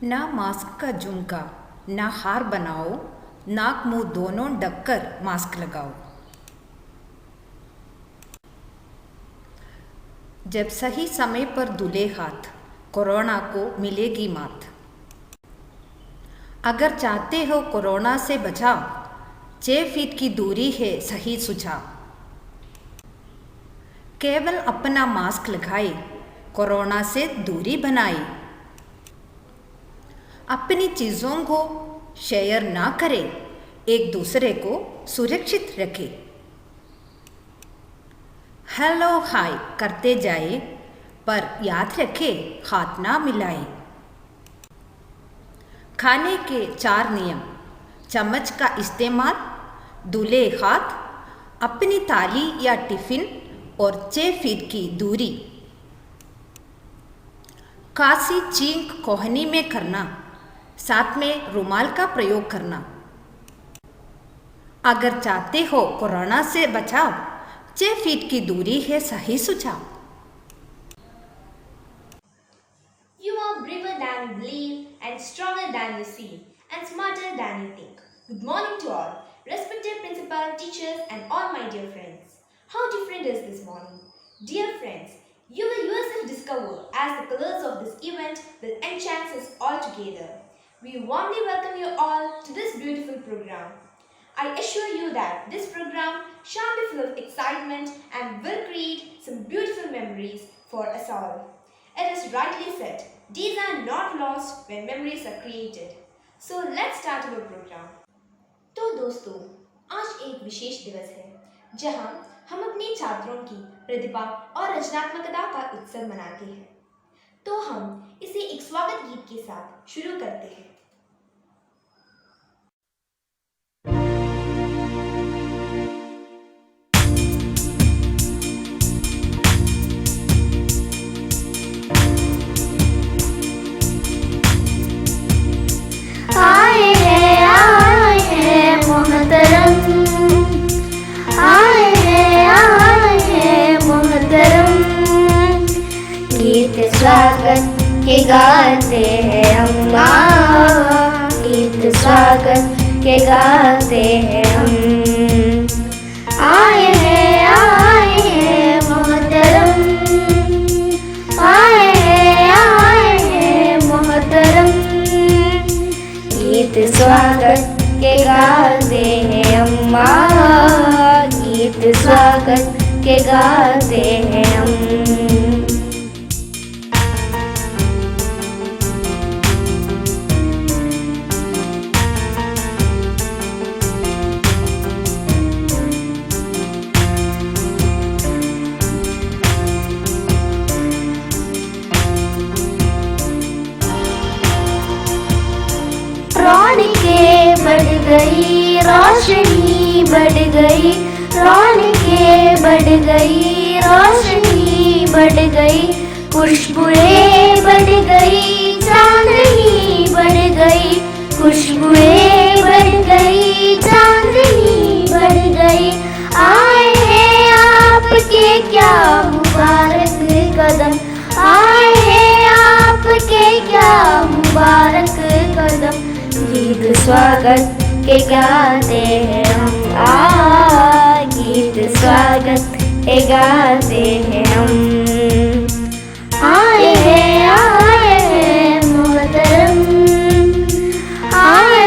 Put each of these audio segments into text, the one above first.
ना मास्क का झुमका, ना हार बनाओ, नाक मुंह दोनों ढककर मास्क लगाओ। जब सही समय पर धुले हाथ, कोरोना को मिलेगी मात। अगर चाहते हो कोरोना से बचाव, 6 फीट की दूरी है सही सुझाव। केवल अपना मास्क लगाए, कोरोना से दूरी बनाए। अपनी चीज़ों को शेयर ना करें, एक दूसरे को सुरक्षित रखें। हेलो हाय करते जाए, पर याद रखें हाथ ना मिलाएं। खाने के 4 नियम, चम्मच का इस्तेमाल, धुले हाथ, अपनी थाली या टिफिन और 6 फीट की दूरी। खांसी छींक कोहनी में करना, साथ में रुमाल का प्रयोग करना। अगर चाहते हो कोरोना से बचाव, 6 फीट की दूरी है सही सुझाव। You are braver than you believe, and stronger than you seem, and smarter than you think. Good morning to all, respected principal, teachers, and all my dear friends. How different is this morning? Dear friends, you will yourself discover as the colors of this event will enchant us all together. We warmly welcome you all to this beautiful program. I assure you that this program shall be full of excitement and will create some beautiful memories for us all. It is rightly said, days are not lost when memories are created. So let's start our program. तो दोस्तों, आज एक विशेष दिवस है जहां हम अपने छात्रों की प्रतिभा और रचनात्मकता का उत्सव मनाते हैं। तो हम इसे एक स्वागत गीत के साथ शुरू करते हैं। आए हैं मोहतरम, आए हैं मोहतरम, गीत स्वागत के गाते हैं अम्मा, गीत स्वागत के गाते हैं हम। आए हैं मोहतरम, आए हैं मोहतरम, गीत स्वागत के गाते हैं अम्मा, गीत स्वागत के गाते हैं हम। रौनकें बढ़ गई, रोशनी बढ़ गई, रौनकें बढ़ गई, रोशनी बढ़ गई, खुशबुएं बढ़ गई, चांदनी बढ़ गई, खुशबुएं बढ़ गई, चांदनी बढ़ गई। आए हैं आपके क्या मुबारक कदम, आए हैं आपके क्या मुबारक कदम, गीत स्वागत के गाते हैं हम, गीत स्वागत के गाते हैं हम। आए हैं मोहतरम, आए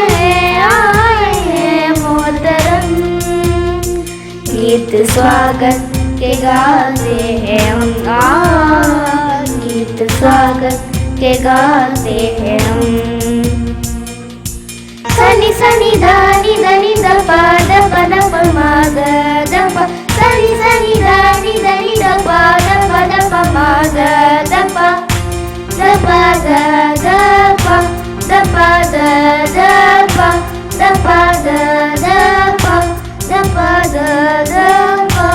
हैं मोहतरम, गीत स्वागत के गाते हैं हम, गीत स्वागत के गाते हैं हम। सनी सनी धानी धनी दपा दपा दपा माग दपा, सनी सनी धानी धनी दपा दपा दपा माग दपा, दपा दपा दपा दपा दपा दपा दपा दपा।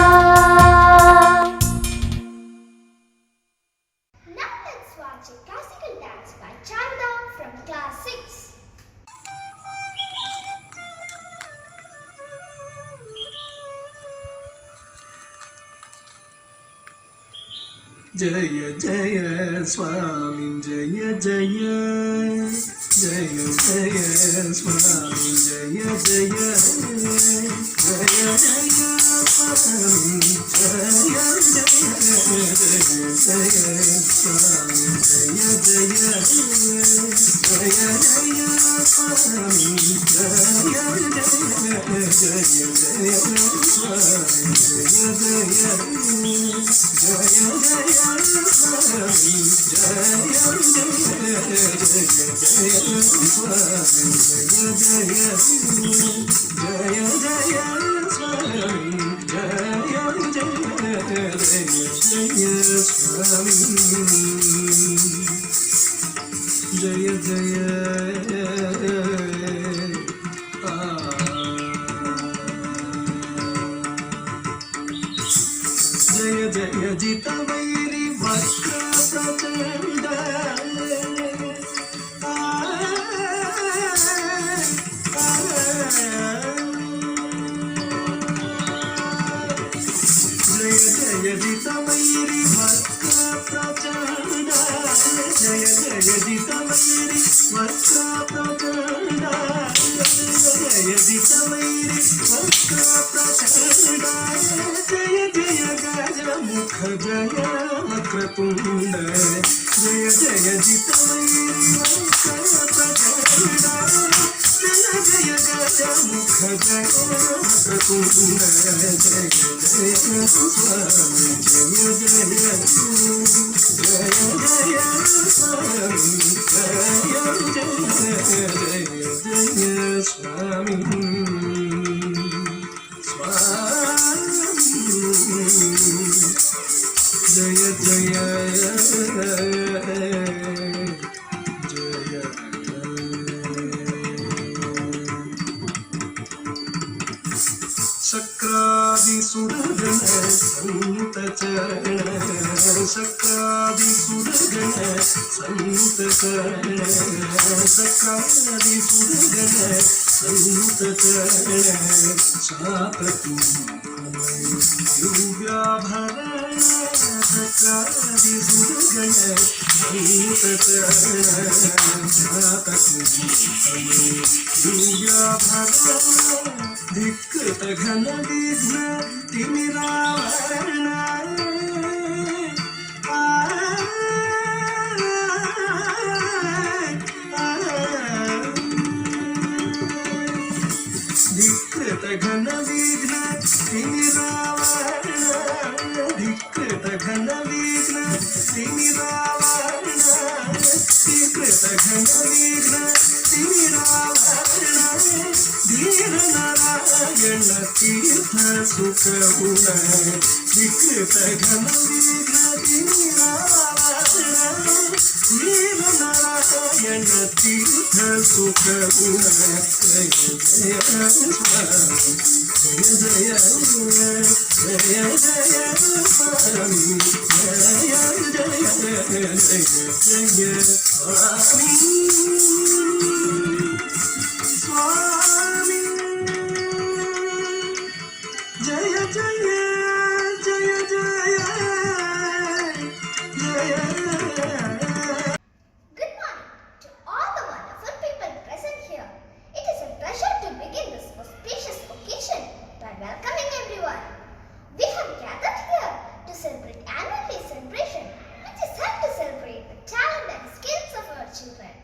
Now let's watch a classical dance by Chanda from class 6. जय जय स्वामी जय जय Good morning to all the wonderful people present here. It is a pleasure to begin this auspicious occasion by welcoming everyone. We have gathered here to celebrate annual day celebration, which is held to celebrate the talent and skills of our children.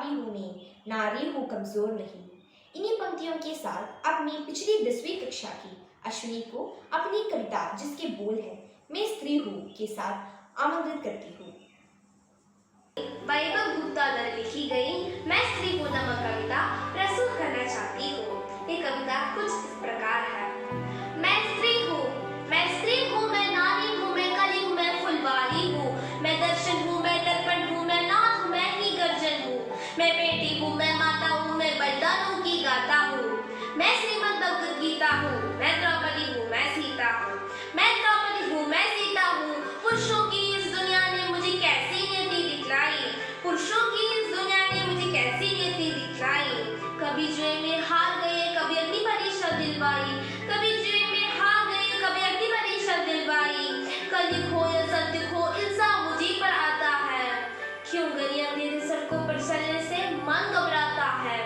पापी हूँ मैं, नारी हूँ कमजोर नहीं। इन्हीं पंक्तियों के साथ अपनी पिछली 10वीं कक्षा की अश्विनी को अपनी कविता जिसके बोल है मैं स्त्री हूँ के साथ आमंत्रित करती हूँ। वैभव गुप्ता द्वारा लिखी गई मैं स्त्री हूँ नामक कविता प्रस्तुत करना चाहती हूँ। ये कविता कुछ इस प्रकार है। मैं स्त्री हूँ, मैं नारी हूँ, मैं कली हूँ, मैं फुलवारी हूँ, मैं दर्शन हूँ, मैं दर्पण हूँ, मैं नाद हूँ, मैं ही गर्जन हूँ, मैं बेटी हूँ, मैं माता हूँ, मैं बलिदानों की गाता हूँ, मैं श्रीमद् भगवद गीता हूँ, मैं द्रौपदी हूँ, मैं सीता हूँ, मैं द्रौपदी हूँ, मैं सीता हूँ। पुरुषों की इस दुनिया ने मुझे कैसी नियति दिखलाई, पुरुषों की इस दुनिया ने मुझे कैसी नियति दिखलाई। कभी जुए में हार गए, कभी अग्नि परीक्षा दिलवाई, कभी जुए में हार गए, कभी अग्नि परीक्षा दिलवाई। कल खो या सत्य खो इल्जाम मुझे पर आता है, क्यों गलियां तेरे सड़कों पर चलने से मन घबराता है।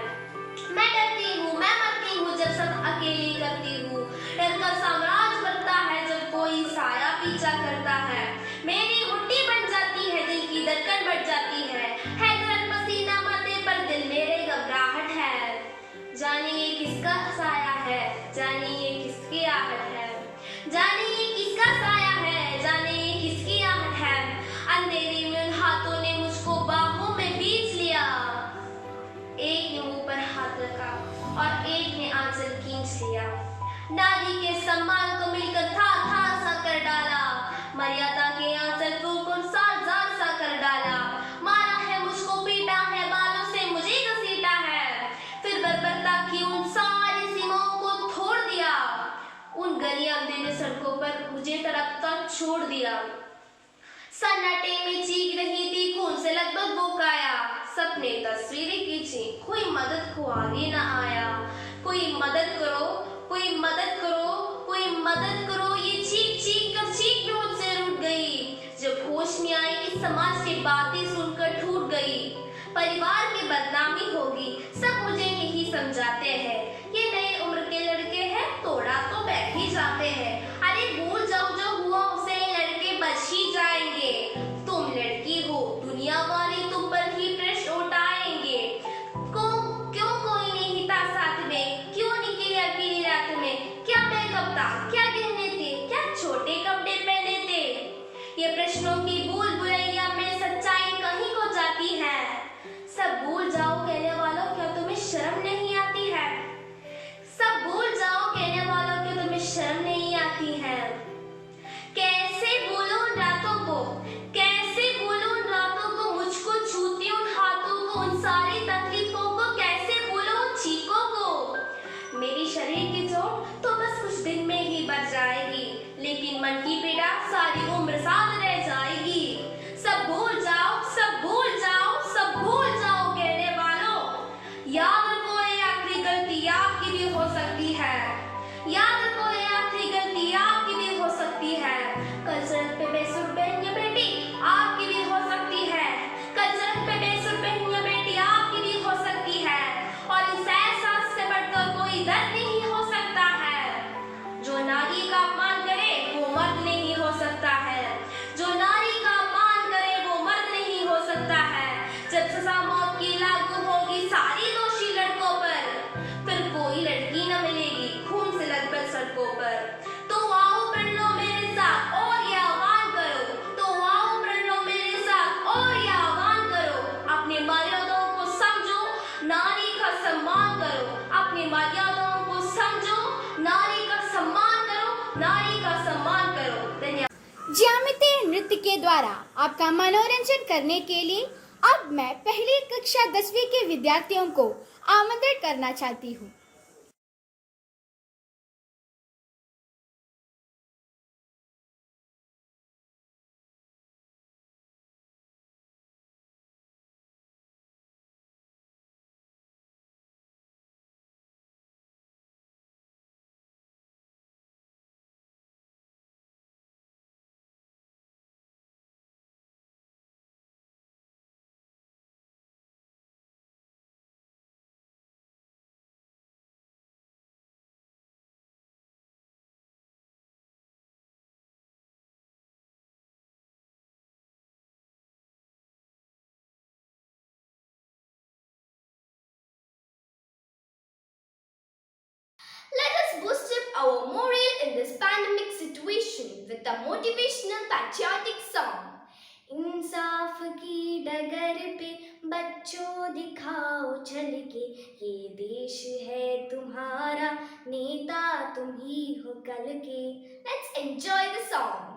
मैं डरती हूँ, मैं मरती हूँ जब सब अकेली करती हूँ, डर का साम्राज्य बढ़ता है जब कोई साया पीछा करता है। मेरी हुड्डी बन जाती है, दिल की धड़कन बढ़ जाती है दर्द पसीना माथे पर दिल मेरे घबराहट है। जानिए किसका साया है, जानिए किसकी आहट है, जानिए किसका साया है, जानिए किसकी आहट है। अंधेरे में उन हाथों ने मुझको बाहों में बींच लिया, एक ने मुंह पर हाथ रखा और एक ने आंचल खींच लिया। नारी के सम्मान को मिलकर था सा कर डाला, मर्यादा के आंचल को साजार सा कर डाला। मारा है मुझको, पीटा है, बालों से मुझे घसीटा है, फिर बर्बरता की उन सारी सीमाओं को तोड़ दिया। उन गलियां अंधेरे सड़कों पर मुझे तड़पता छोड़ दिया। सन्नाटे में चीख रही थी, खून से लगभग बोकाया, सपने तस्वीरें खींची, कोई मदद को आगे न आया। कोई मदद करो, कोई मदद करो, कोई मदद करो, ये चीख चीख कर चीख मुझसे रूठ गई। जब होश में आई इस समाज की बातें सुनकर टूट गई। परिवार की बदनामी होगी, सब मुझे यही समझाते हैं, ये नए उम्र के लड़के हैं, तोड़ा तो बैठ ही जाते हैं। अरे भूल जाओ जो हुआ उसे, लड़के बच ही जाएंगे। तुम लड़की हो, दुनिया वाले तुम पर ही प्रश्न उठाएंगे। क्यों कोई नहीं था साथ में, क्यों निकली अकेली रात में, क्या मेकअप था, क्या गहने थे, क्या छोटे कपड़े पहने थे। ये प्रश्नों की भूल भुलैया में सच्चाई कहीं खो जाती है। सब भूल जाओ कहने वालों, क्या तुम्हें शर्म नहीं आती है। सब भूल जाओ कहने वालों, क्या तुम्हें शर्म नहीं आती है। कैसे भूलूं उन रातों को, कैसे भूलूं उन रातों को, मुझको छूती उन हाथों को, उन सारी तकलीफों को, कैसे भूलूं उन चीखों को। मेरी शरीर की चोट तो बस कुछ दिन में ही बच जाएगी, लेकिन मन की पीड़ा सारी उम्र साथ रह जाएगी। सब भूल जाओ, सब भूल जाओ, सब भूल जाओ कहने वालों, याद रखो ये आखिरी गलती आपकी भी हो सकती है, याद रखो ये आखिरी गलती आपकी भी हो सकती है। कल सड़क पे बेसुर बहन या बेटी आपकी भी हो सकती है, कल सड़क पे बेसुर बहन या बेटी आपकी भी हो सकती है। और इस एहसास से बढ़कर कोई दर्द नहीं हो सकता है। जो नारी का अपमान करे वो मर्द नहीं हो सकता है, जो नारी का अपमान करे वो मर्द नहीं हो सकता है। जब सजा मौत की लागू होगी सारी दोषी लड़कों पर, फिर कोई लड़की न मिलेगी खून से लथपथ सड़कों पर। तो आओ प्रण लो मेरे साथ और ये आह्वान करो, तो आओ प्रण लो मेरे साथ और ये आह्वान करो। अपनी मर्यादाओं को समझो, नारी का सम्मान करो, अपनी मर्यादाओं को समझो, नारी का सम्मान करो, नारी का सम्मान करो। धन्यवाद। ज्यामितीय नृत्य के द्वारा आपका मनोरंजन करने के लिए अब मैं पहली कक्षा 10वीं के विद्यार्थियों को आमंत्रित करना चाहती हूँ। Let us boost up our morale in this pandemic situation with a motivational patriotic song. इंसाफ की डगर पे बच्चों दिखाओ चल के, ये देश है तुम्हारा, नेता तुम ही हो कल के. Let's enjoy the song.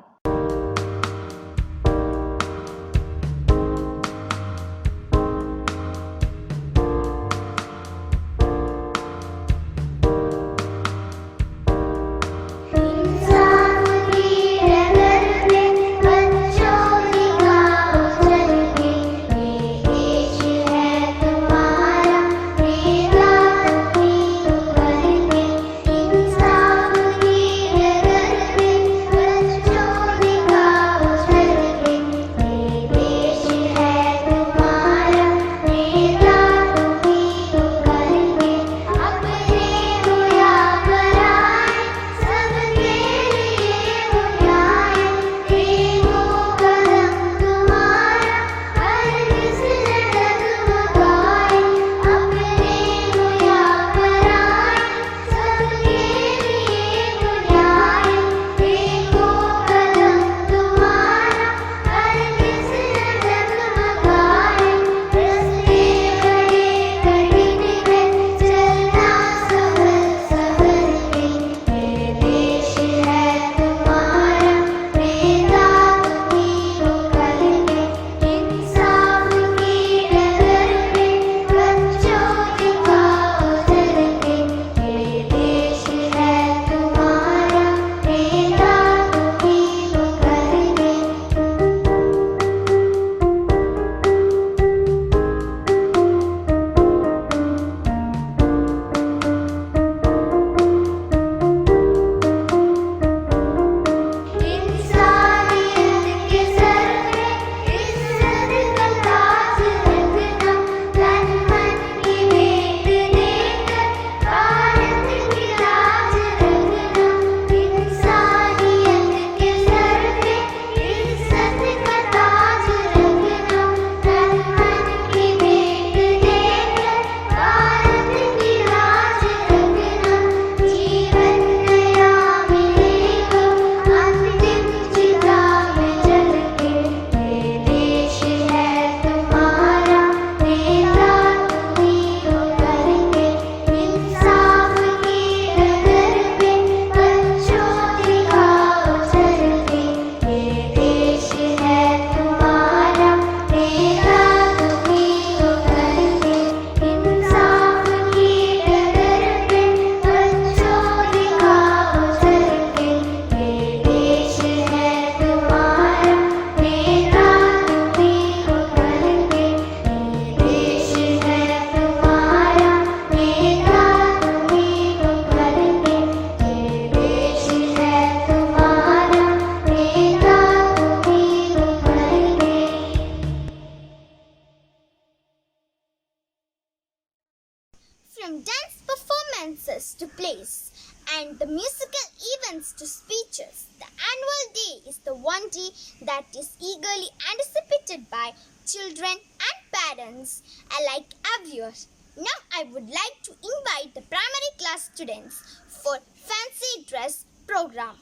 From dance performances to plays and the musical events to speeches, the annual day is the one day that is eagerly anticipated by children and parents alike everywhere. Now I would like to invite the primary class students for fancy dress program.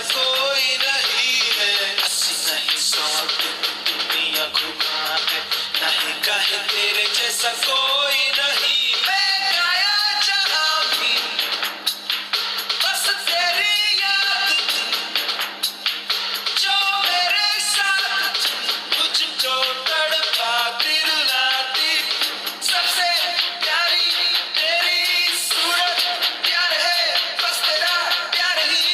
कोई नहीं है, अस्सी नहीं 100 दिन दुनिया घुमा है, नहीं कहे तेरे जैसा कोई नहीं. मैं गाया जहाँ भी बस तेरी याद थी, जो मेरे साथ मुझको तड़पा दिलाती. सबसे प्यारी तेरी सूरत, प्यार है बस तेरा प्यार ही.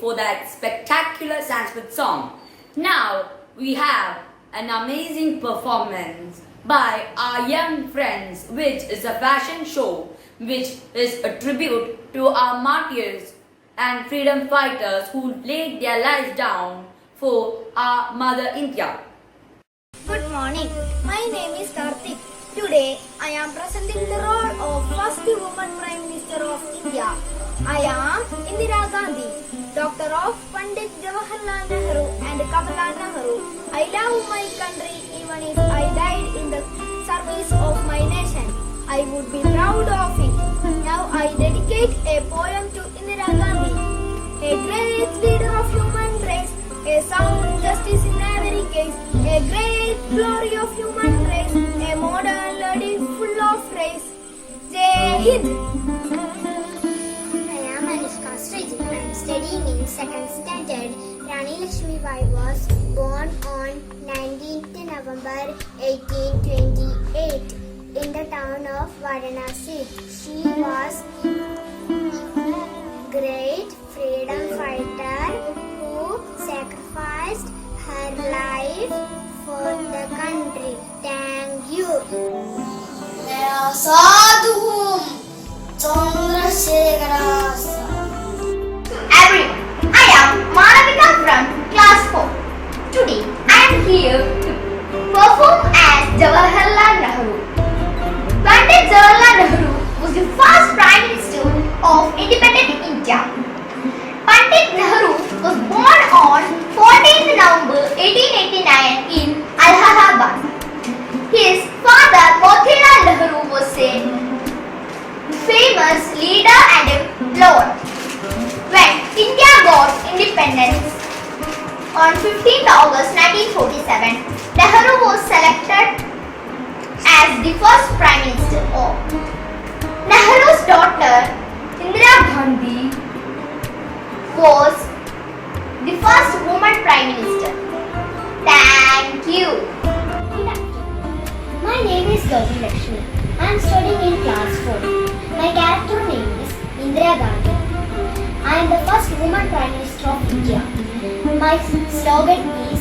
for that spectacular Sanskrit song. Now we have an amazing performance by our young friends, which is a fashion show which is a tribute to our martyrs and freedom fighters who laid their lives down for our mother India. Good morning. My name is Karthik. Today I am presenting the role of first woman Prime Minister of India. I am Indira Gandhi, daughter of Pandit Jawaharlal Nehru and Kamala Nehru. I love my country even if I died in the service of my nation. I would be proud of it. Now I dedicate a poem to Indira Gandhi, a great leader of human race, a sound justice in every case, a great glory of human race, a modern lady full of grace. Jai Hind! I am Anushka Srijit. I am studying in 2nd standard. Rani Lakshmi Bai was born on 19th November 1828 in the town of Varanasi. She was great freedom fighter who sacrificed her life for the country. Thank you. Mera sadhu Chandrasekhara. Everyone, I am Malavika from class 4. Today I am here to perform as Jawaharlal Nehru. Pandit Jawaharlal Nehru was the first Prime Minister of independent India. Pandit Nehru was born on 14th November 1889 in Allahabad. His father Motilal Nehru was a famous leader and a lord. When India got independence on 15th August 1947, Nehru was selected as the first Prime Minister. Nehru's daughter Indira Gandhi was the first woman Prime Minister. Thank you. Good afternoon. My name is Gauri Lakshmi. I am studying in class 4. My character name is Indira Gandhi. I am the first woman Prime Minister of India. My slogan is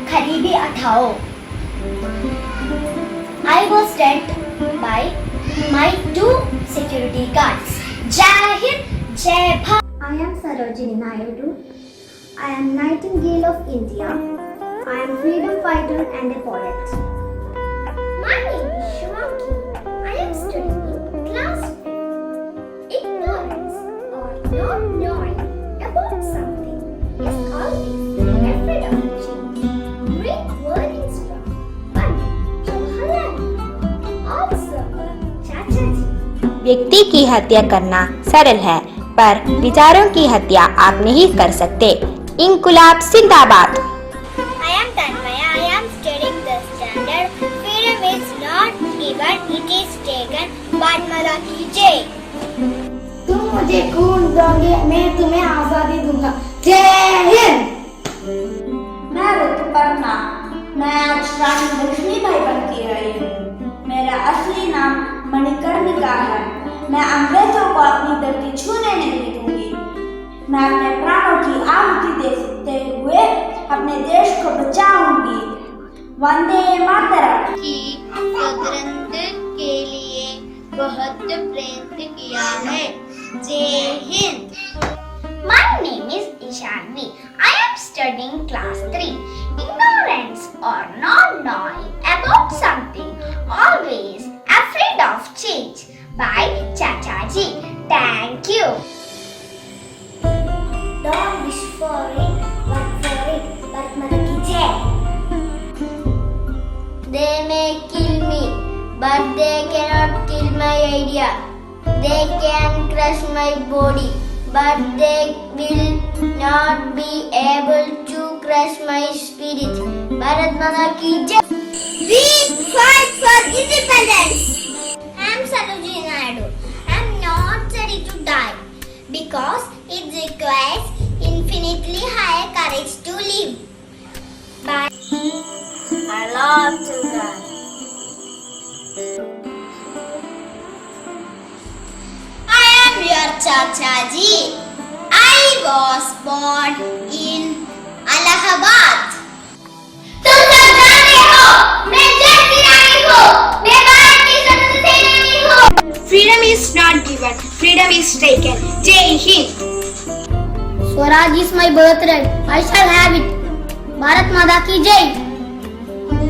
Kharibi Athao. I was dead by my 2 security guards. Jai Hind, Jai Bharat. I am Sarojini Naidu. I am Nightingale of India. I am freedom fighter and a poet. My name is Shivangi. I am studying in class 5. Ignorance or not knowing about something is always afraid of change. Great wordings from Pandit Jawaharlal Nehru. Also, Chachaji. व्यक्ति की हत्या करना सरल है, पर विचारों की हत्या आप नहीं कर सकते। इंकुलाब जिंदाबाद। I am Tanmaya. I am studying the standard. Freedom is not given, it is taken. Padmala ki jai. तुम मुझे खून दोगे, मैं तुम्हें आजादी दूंगा। जय हिंद। मैं ऋतुपर्णा। मैं आज रानी लक्ष्मीबाई बनके आई हूँ। मेरा असली नाम मणिकर्णिका है। मैं अंग्रेजों को अपनी धरती छूने नहीं दूंगी। मैं अपने प्राणों की आहुति देते हुए अपने देश को बचाऊंगी। वंदे मातरम। की स्वतंत्रता के लिए बहुत प्रयत्न किया है। जय Hind. My name is Ishanvi. I am studying class 3. Ignorance or not knowing about something, always afraid of change. By Chachaji. Thank you. Don't wish for it, work for it. Padmala ki jai. They may kill me, but they cannot kill my idea. They can crush my body, but they will not be able to crush my spirit. Bharat Mata ki jai. We fight for independence. I am Sarojini Naidu. I am not ready to die because it requires infinitely higher courage to live. Bye. I love children. I am your Chachaji. I was born in Allahabad. तुम सब जानते हो, मैं जग की रानी हूँ, मैं भारत की स्वतंत्रता सेनानी हूँ. Freedom is not given, freedom is taken. Jai Hind. Swaraj is my birthright. I shall have it. Bharat Mata ki Jai.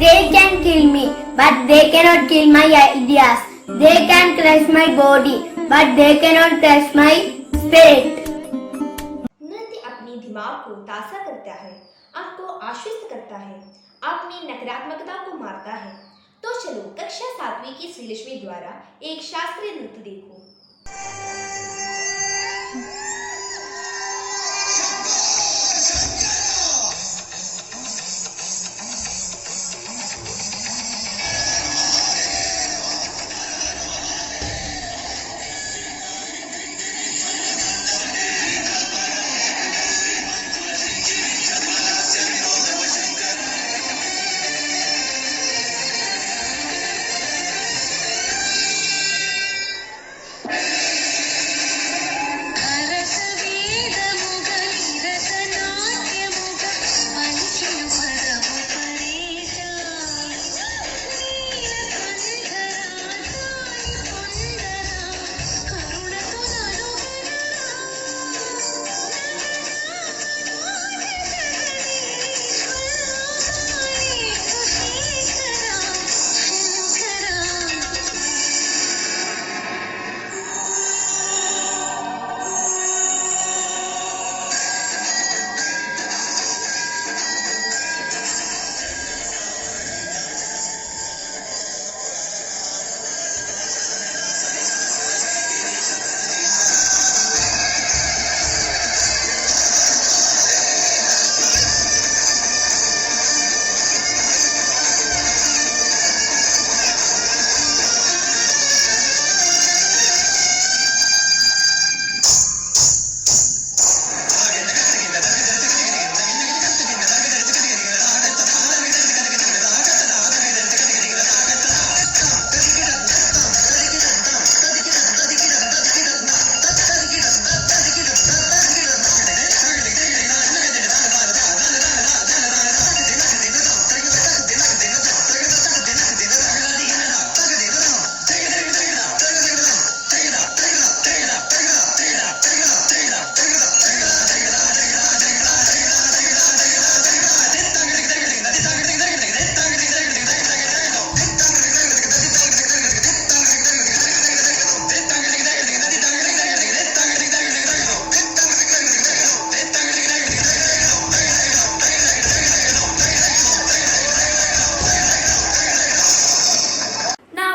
They can kill me, but they cannot kill my ideas. They can crush my body, but they cannot crush my spirit. नृत्य अपने दिमाग को ताज़ा करता है, आपको आश्वस्त करता है, आप में नकारात्मकता को मारता है. तो चलो कक्षा 7वीं की श्रीलक्ष्मी द्वारा एक शास्त्रीय नृत्य देखो.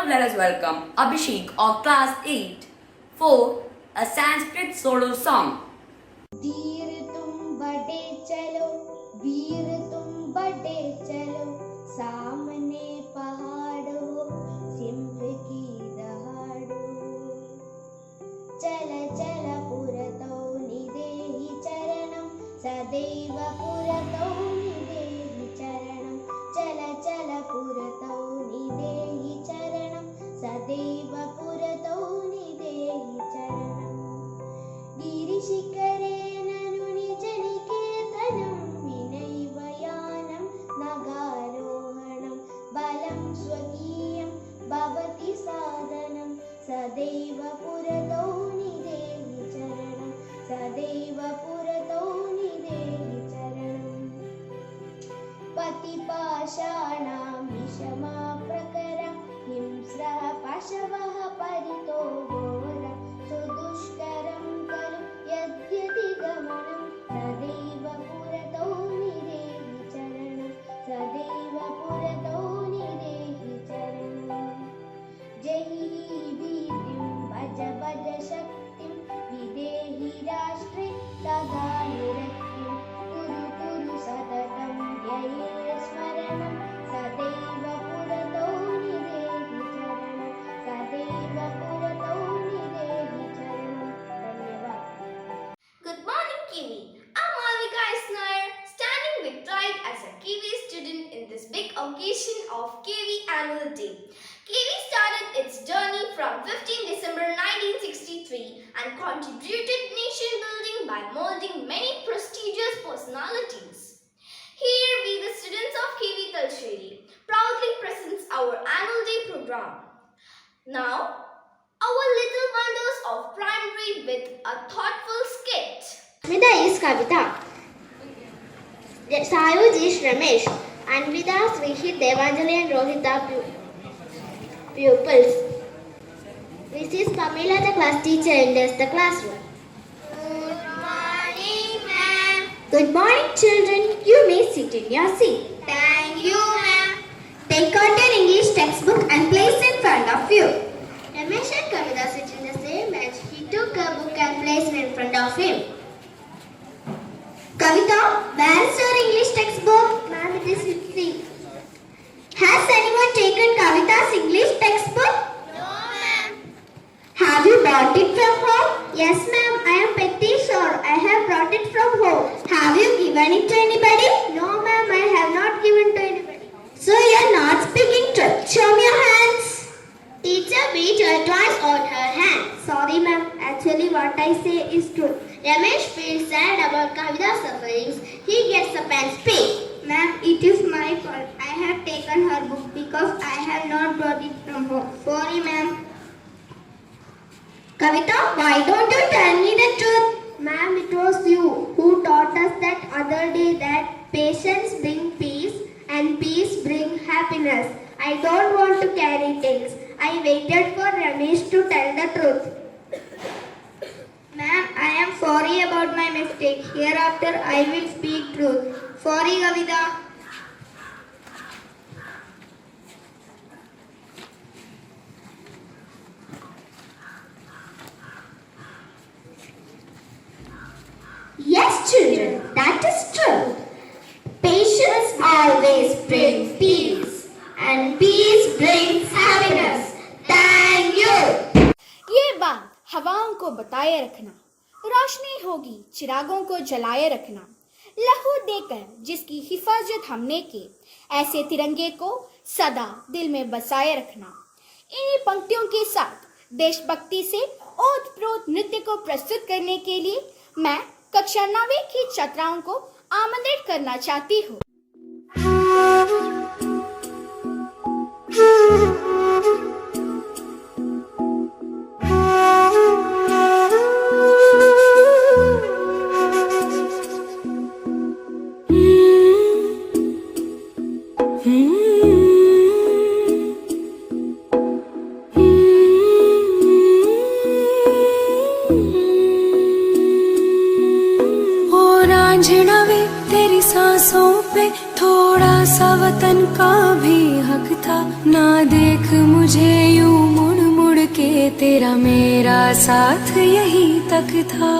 Let us welcome Abhishek of class 8 for a Sanskrit solo song. धीर तुम बड़े चलो, वीर तुम बड़े चलो, सामने पहाड़ हो, सिंह की दहाड़ो. चल चल पुरतो निदेहि चरणम, सदैव पुरतो निदेहि चरणम. चल चल पुरतो निदेहि चरणम, सदैव पुरतो निदेहि चरणम. गिरिशिखरे ननु निजनिकेतनं, विनैव यानं नगारोहणं. बलं स्वकीयं भवति साधनं, सदैव पुरतो निदेहि चरणं, सदैव पुरतो निदेहि चरणं. पतिपाषाणां विषमाप्रकरं, हिंस्रः पशवः परितो घोरः. सुदुष्करं खलु यद्यतिगमनं, सदैव पुरतो निदेहि चरणं, सदैव पुरतो निदेहि चरणं. जहि भीतिं भज भज शक्तिं, विदेहि राष्ट्रे तदानुरक्तिं. कुरु कुरु सततं ध्येय स्मरणं, सदैव पुरतो निदेहि चरणं, सदैव पुरतो निदेहि चरणं. धन्यवाद. Good morning, Kiwi. I'm Malvika Isnair, standing with pride as a Kiwi student in this big occasion of Kiwi Annual Day. KV started its journey from 15 December 1963 and contributed nation building by molding many prestigious personalities. Here we, the students of KV Talcherry, proudly presents our annual day program. Now, our little wonders of primary with a thoughtful skit. Mida is Kavita. Sayuj is Ramesh. And with us we hit Devanjali and Rohita pupils. This is Pamela, the class teacher, enters the classroom. Good morning, ma'am. Good morning, children. You may sit in your seat. Thank you, ma'am. Take out your English textbook and place in front of you. Ramesh and Kavita sit in the same bench. He took a book and placed it in front of him. Kavita, where is your English textbook? Ma'am, it is with me. Has anyone taken Kavita's English textbook? No, ma'am. Have you brought it from home? Yes, ma'am. I am pretty sure I have brought it from home. Have you given it to anybody? No, ma'am. I have not given to anybody. So you are not speaking truth. Show me your hands. Teacher beat her twice on her hand. Sorry, ma'am. Actually, what I say is truth. Ramesh feels sad about Kavita's sufferings. He gets up and speaks. Ma'am, it is my fault. I have taken her book because I have not brought it from home. Sorry, ma'am. Kavita, why don't you tell me the truth? Ma'am, it was you who taught us that other day that patience brings peace and peace brings happiness. I don't want to carry tales. I waited for Ramesh to tell the truth. Ma'am, I am sorry about my mistake. Hereafter I will speak truth. Sorry, Kavita. Yes, children, that is true. Patience always brings peace, and peace brings happiness. Thank you. ये बात हवाओं को बताए रखना, रोशनी होगी चिरागों को जलाए रखना, लहू देकर जिसकी हिफाजत हमने की, ऐसे तिरंगे को सदा दिल में बसाए रखना। इन्हीं पंक्तियों के साथ देशभक्ति से ओतप्रोत नृत्य को प्रस्तुत करने के लिए मैं कक्षा 9वीं की छात्राओं को आमंत्रित करना चाहती हूँ। तेरी सांसों पे थोड़ा सा वतन का भी हक था, ना देख मुझे यूं मुड़ मुड़ के, तेरा मेरा साथ यही तक था।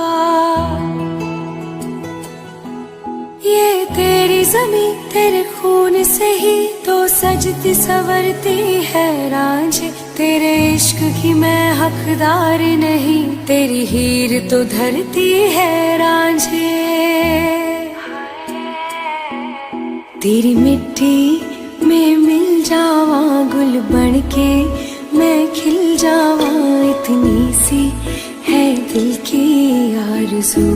ये तेरी ज़मीं तेरे खून से ही तो सजती संवरती है रांझे, तेरे इश्क की मैं हकदार नहीं, तेरी हीर तो धरती है रांझे। तेरी मिट्टी में मिल जावा गुल बन के, मैं खिल जावा, इतनी सी है दिल की आरज़ू।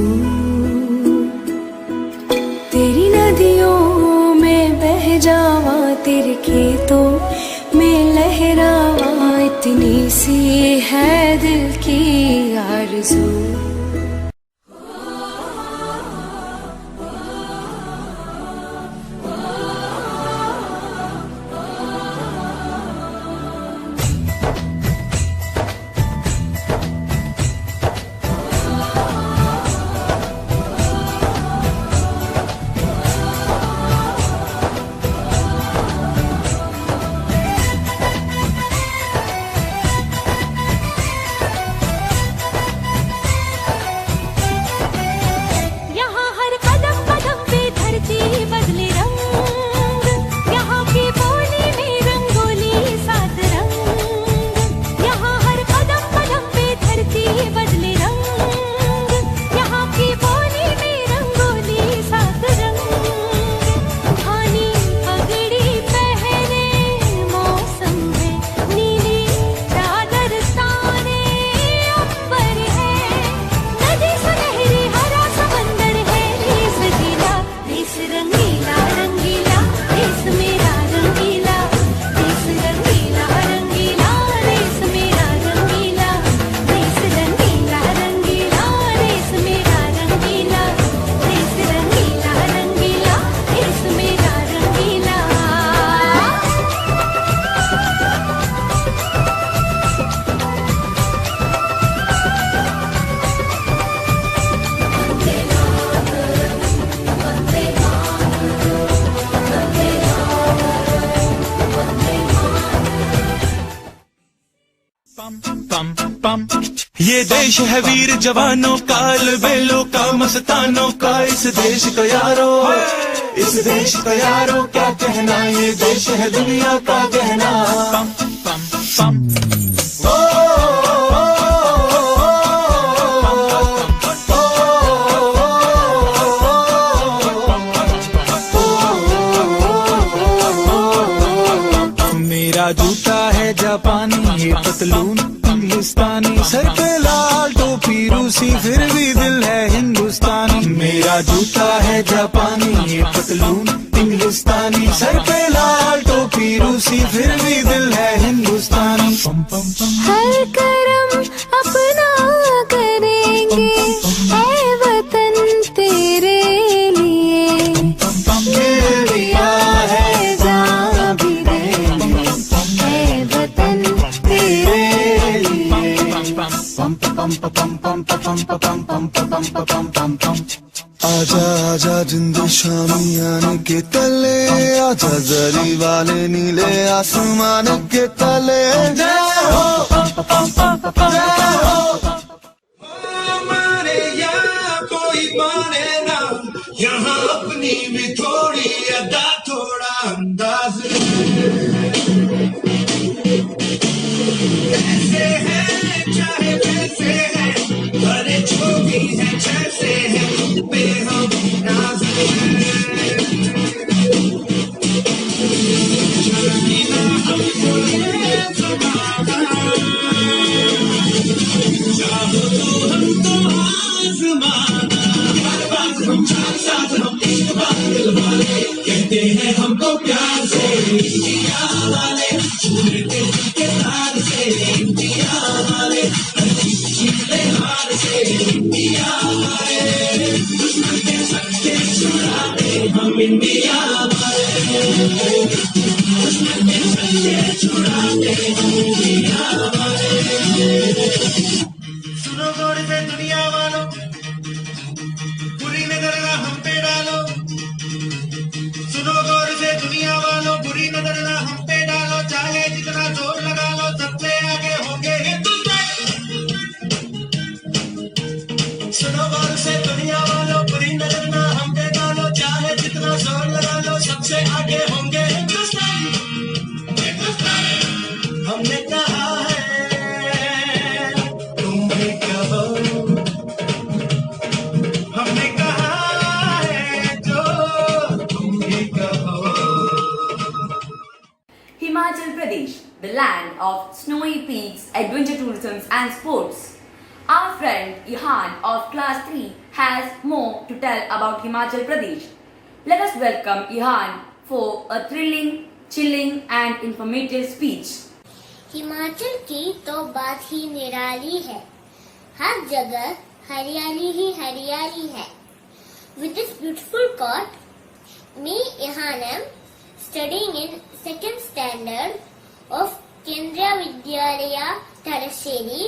तेरी नदियों में बह जावा, तेरे खेतों में लहरावा, इतनी सी है दिल की आरज़ू। ये देश है वीर जवानों का, अलबेलों का, मस्तानों का। इस देश का यारो, इस देश का यारो क्या कहना, ये देश है दुनिया का गहना। पम पम पम मेरा जूता है जापानी, ये पतलून इंग्लिस्तानी, सर पे लाल टोपी रूसी, फिर भी दिल है हिंदुस्तानी। मेरा जूता है जापानी, ये पतलून इंग्लिस्तानी, सर पे लाल टोपी रूसी, फिर भी दिल है हिंदुस्तानी। पम पम पम हर करम अपना करेंगे ऐ वतन तेरे लिए, दिल दिया है जान भी देंगे ऐ वतन तेरे लिए। पम पम पम पम पम पम पम पम पम पम पम। आजा आजा जिंद शामियाने के तले, आजा जरी वाले नीले आसमान के तले। जय हो जय हो माने या कोई माने ना, यहाँ अपनी भी थोड़ी अदा थोड़ा अंदाज। ऐसे है चाहे वैसे है, अरे जो भी है जैसे है, पे हम नाज चाहो तो हम तो आजमाना, हर बात हम चार साथ हम एक बात दिल वाले, कहते हैं हमको प्यार से इंडिया वाले, छूते दिल के तार से इंडिया वाले, जीते हार से इंडिया वाले, दुश्मन के सत्ते छुड़ाते हम इंडिया वाले, दुश्मन के सत्ते छुड़ाते हम इंडिया वाले। सुनो गौर से दुनिया वालों, बुरी नजर ना हम पे डालो। सुनो गौर से दुनिया वालों, बुरी नजर ना हम पे डालो, चाहे जितना जोर लगा लो, सबसे आगे होंगे हिंदुस्तान। सुनो गौर से दुनिया वालों, बुरी नजर ना हम पे डालो, चाहे जितना जोर लगा लो, सबसे आगे होंगे हिंदुस्तान। हमने कहा है तुम भी कहो, हमने कहा है जो तुम भी कहो। Himachal Pradesh, the land of snowy peaks, adventure tourism and sports. Our friend Ihan of class 3 has more to tell about Himachal Pradesh. Let us welcome Ihan for a thrilling, chilling and informative speech. Himachal की तो बात ही निराली है, हर जगह हरियाली ही हरियाली है। With this beautiful quote, me Ihan am studying in 2nd standard of Kendriya Vidyalaya Thalassery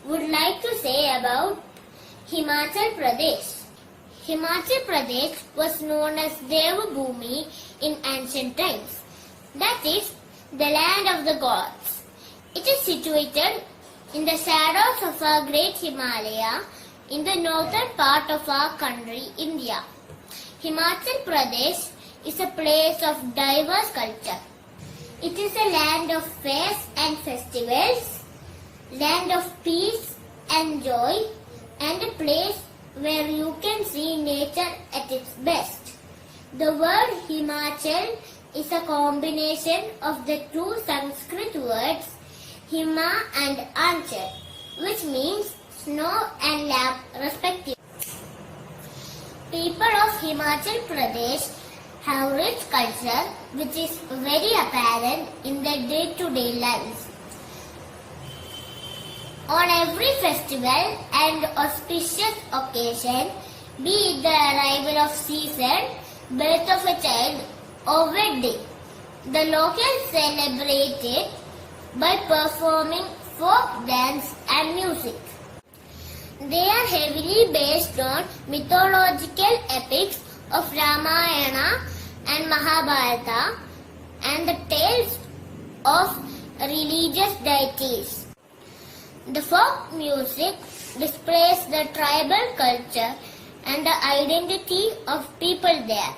would like to say about Himachal Pradesh. Himachal Pradesh was known as Devabhoomi in ancient times, that is, the land of the gods. It is situated in the shadows of our great Himalaya in the northern part of our country, India. Himachal Pradesh is a place of diverse culture. It is a land of fairs and festivals, land of peace and joy, and a place where you can see nature at its best. The word Himachal is a combination of the two Sanskrit words Hima and Anchal, which means snow and lap respectively. People of Himachal Pradesh have rich culture which is very apparent in their day-to-day lives. On every festival and auspicious occasion, be it the arrival of season, birth of a child or wedding, the locals celebrate it by performing folk dance and music. They are heavily based on mythological epics of Ramayana and Mahabharata and the tales of religious deities. The folk music displays the tribal culture and the identity of people there.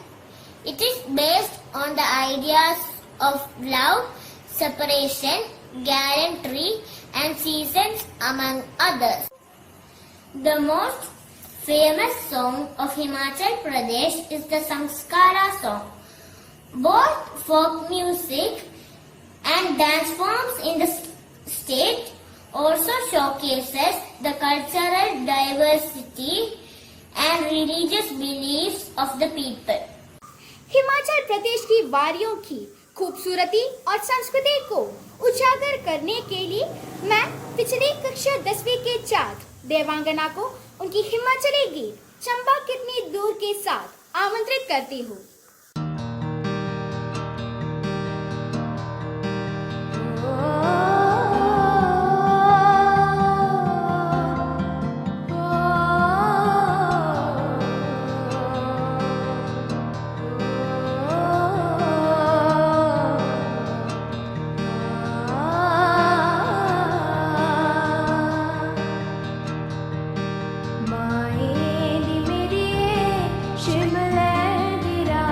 It is based on the ideas of love, separation, gallantry, and seasons, among others. The most famous song of Himachal Pradesh is the Samskara song. Both folk music and dance forms in the state also showcases the cultural diversity and religious beliefs of the people. Himachal Pradesh की वारियों की खूबसूरती और संस्कृति को उजागर करने के लिए मैं पिछली कक्षा 10वीं के छात्र देवांगना को उनकी हिमाचली गीत चंबा कितनी दूर के साथ आमंत्रित करती हूँ। शिमले दी राह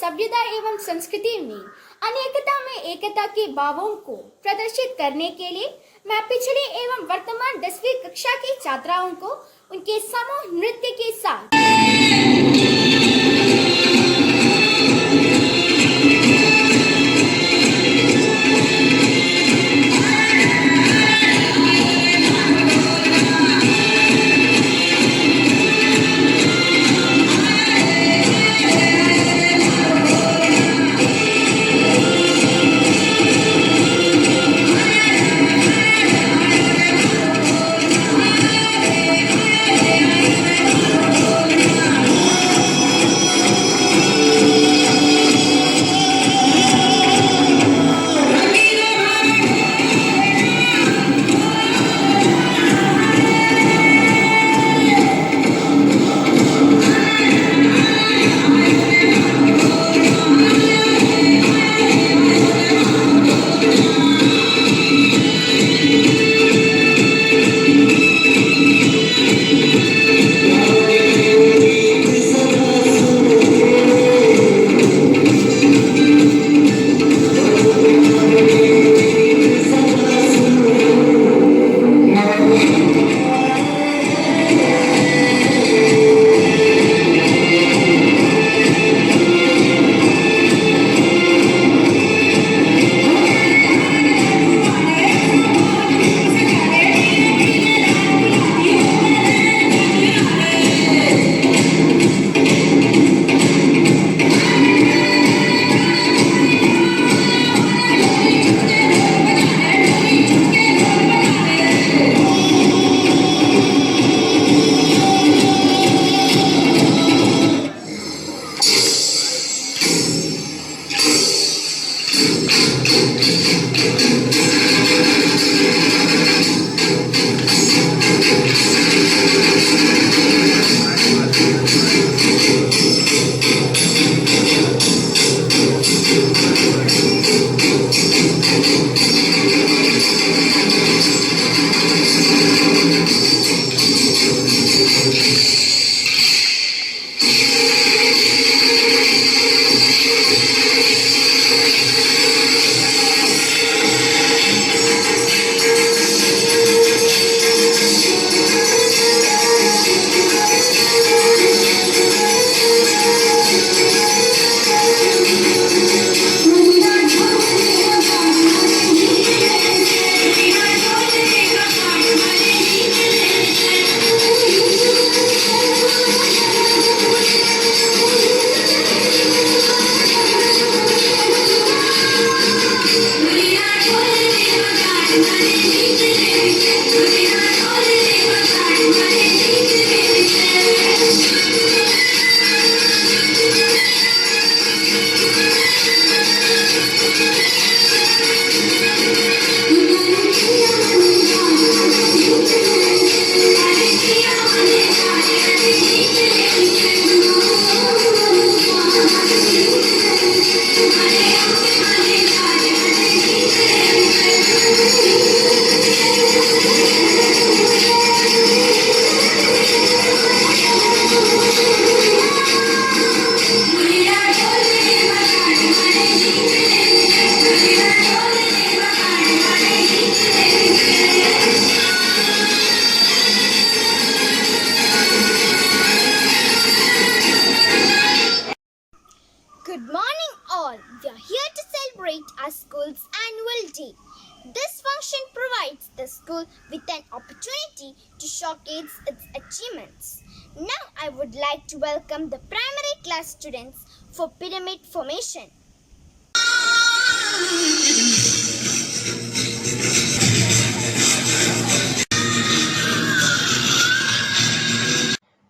सभ्यता एवं संस्कृति में अनेकता में एकता के भावों को प्रदर्शित करने के लिए मैं पिछले एवं वर्तमान 10वीं कक्षा की छात्राओं को उनके समूह नृत्य के साथ Good morning all. We are here to celebrate our school's annual day. This function provides the school with an opportunity to showcase its achievements. Now I would like to welcome the primary class students for pyramid formation.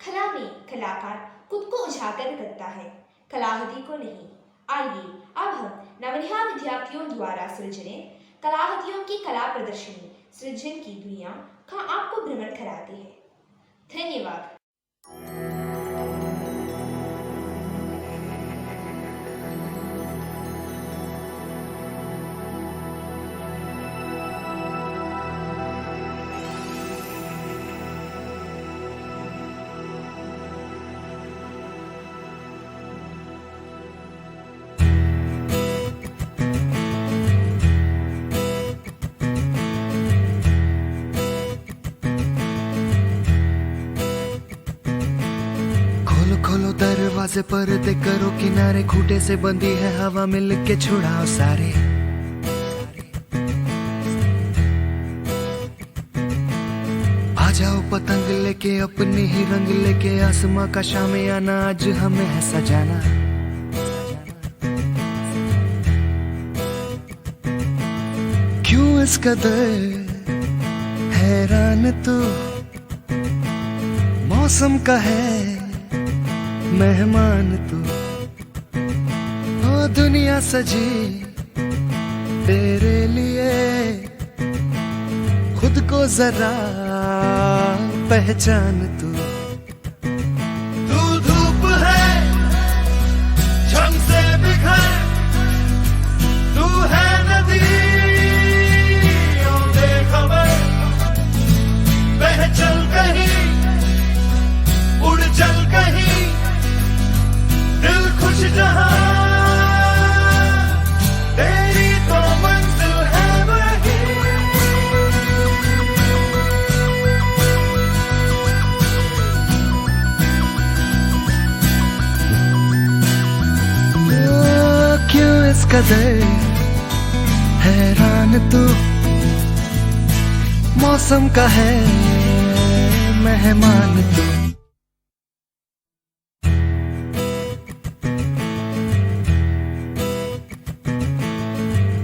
कला में कलाकार खुद को उजागर करता है, कलाहती को नहीं। आइए अब हम नवनिहार विद्यार्थियों द्वारा सृजने कलाहतियों की कला प्रदर्शनी सृजन की दुनिया का आपको भ्रमण कराते हैं। धन्यवाद। से पर्दे करो किनारे, खूटे से बंधी है हवा, मिल के छुड़ाओ सारे। आ जाओ पतंग लेके अपने ही रंग लेके, आसमां का शाम आना आज हमें है सजाना। क्यों इस कदर हैरान तू, मौसम का है मेहमान तू। ओ दुनिया सजी तेरे लिए, खुद को जरा पहचान तू। तू धूप है झम से बिखर, तू है नदी बेखबर, बह चल कहीं उड़ चल कहीं, दिल खुश जहां तेरी तो मंजिल है वही। क्यों इस कदर हैरान तू, मौसम का है मेहमान तू।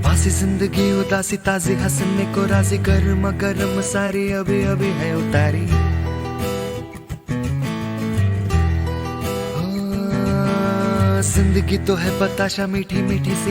बासी जिंदगी उदासी ताजी हंसने को राजी, गर्म गर्म सारी अभी अभी है उतारी। जिंदगी तो है बताशा मीठी मीठी सी,